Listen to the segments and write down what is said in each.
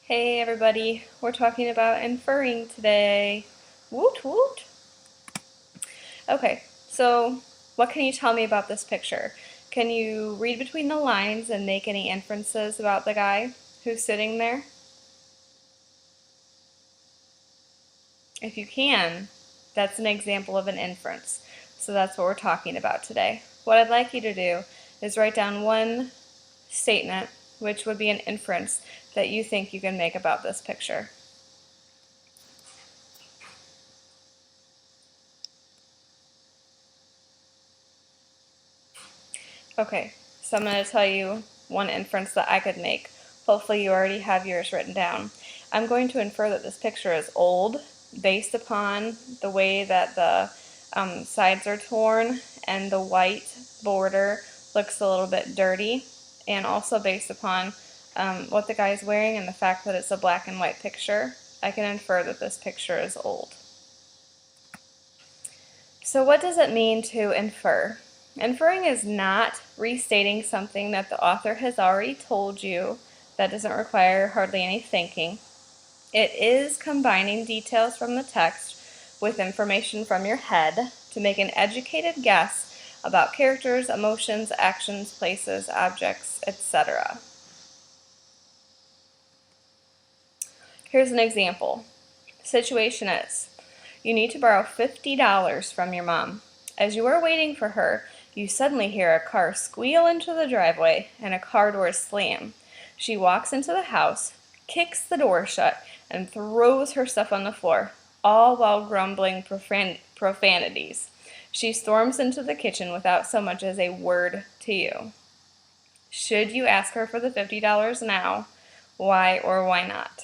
Hey everybody, we're talking about inferring today. Woot woot! Okay, so what can you tell me about this picture? Can you read between the lines and make any inferences about the guy who's sitting there? If you can, that's an example of an inference. So that's what we're talking about today. What I'd like you to do is write down one statement, which would be an inference that you think you can make about this picture. Okay, so I'm going to tell you one inference that I could make. Hopefully you already have yours written down. I'm going to infer that this picture is old based upon the way that the sides are torn and the white border looks a little bit dirty, and also based upon what the guy is wearing and the fact that it's a black and white picture. I can infer that this picture is old. So what does it mean to infer? Inferring is not restating something that the author has already told you. That doesn't require hardly any thinking. It is combining details from the text with information from your head to make an educated guess about characters, emotions, actions, places, objects, etc. Here's an example. The situation is, you need to borrow $50 from your mom. As you are waiting for her, you suddenly hear a car squeal into the driveway and a car door slam. She walks into the house, kicks the door shut, and throws her stuff on the floor, all while grumbling profanities. She storms into the kitchen without so much as a word to you. Should you ask her for the $50 now? Why or why not?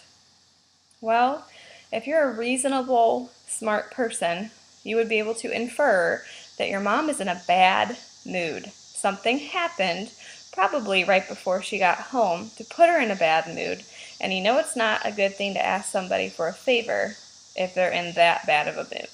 Well, if you're a reasonable, smart person, you would be able to infer that your mom is in a bad mood. Something happened, probably right before she got home, to put her in a bad mood, and you know it's not a good thing to ask somebody for a favor if they're in that bad of a mood.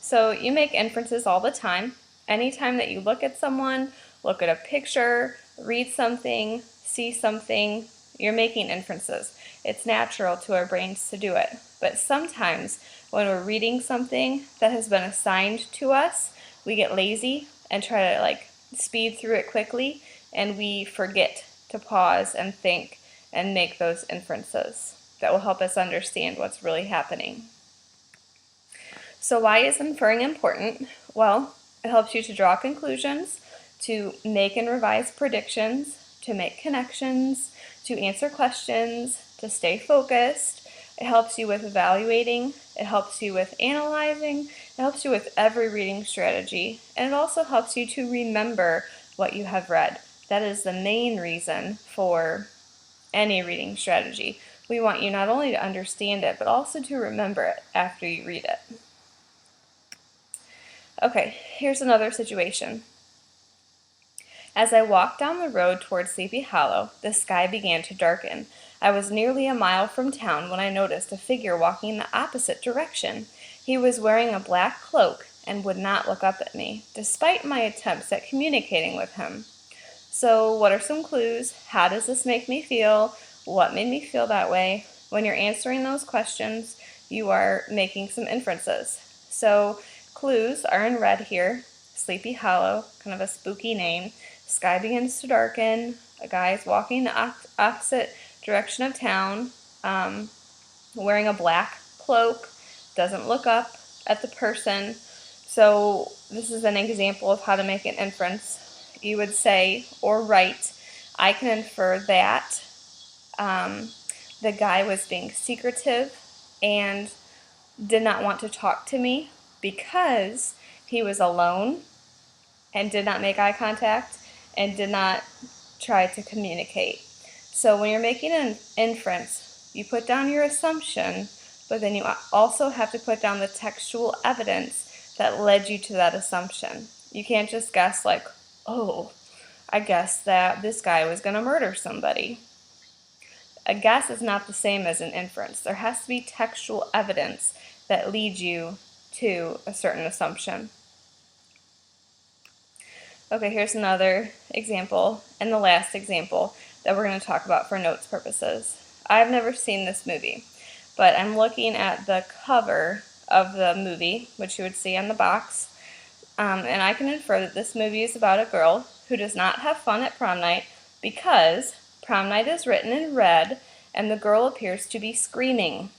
So you make inferences all the time. Anytime that you look at someone, look at a picture, read something, see something, you're making inferences. It's natural to our brains to do it. But sometimes when we're reading something that has been assigned to us, we get lazy and try to speed through it quickly, and we forget to pause and think and make those inferences that will help us understand what's really happening. So why is inferring important? Well, it helps you to draw conclusions, to make and revise predictions, to make connections, to answer questions, to stay focused. It helps you with evaluating, it helps you with analyzing, it helps you with every reading strategy, and it also helps you to remember what you have read. That is the main reason for any reading strategy. We want you not only to understand it, but also to remember it after you read it. Okay, here's another situation. As I walked down the road toward Sleepy Hollow, the sky began to darken. I was nearly a mile from town when I noticed a figure walking in the opposite direction. He was wearing a black cloak and would not look up at me, despite my attempts at communicating with him. So, what are some clues? How does this make me feel? What made me feel that way? When you're answering those questions, you are making some inferences. So, clues are in red here. Sleepy Hollow, kind of a spooky name. Sky begins to darken. A guy is walking the opposite direction of town, wearing a black cloak, doesn't look up at the person. So this is an example of how to make an inference. You would say or write, I can infer that the guy was being secretive and did not want to talk to me because he was alone and did not make eye contact and did not try to communicate. So when you're making an inference, you put down your assumption, but then you also have to put down the textual evidence that led you to that assumption. You can't just guess oh, I guess that this guy was going to murder somebody. A guess is not the same as an inference. There has to be textual evidence that leads you to a certain assumption. Okay, here's another example, and the last example that we're going to talk about for notes purposes. I've never seen this movie, but I'm looking at the cover of the movie, which you would see on the box, and I can infer that this movie is about a girl who does not have fun at prom night because prom night is written in red and the girl appears to be screaming.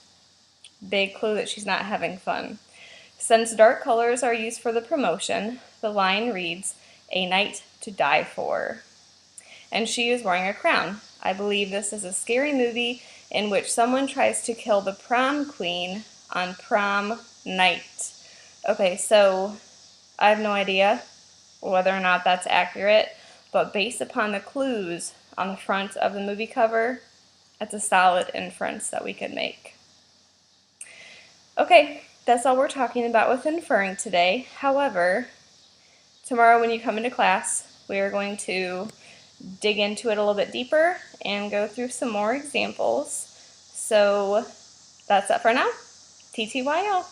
Big clue that she's not having fun. Since dark colors are used for the promotion, the line reads, "A night to die for." And she is wearing a crown. I believe this is a scary movie in which someone tries to kill the prom queen on prom night. Okay, so I have no idea whether or not that's accurate, but based upon the clues on the front of the movie cover, that's a solid inference that we could make. Okay, that's all we're talking about with inferring today. However, tomorrow when you come into class, we are going to dig into it a little bit deeper and go through some more examples. So that's it for now. TTYL.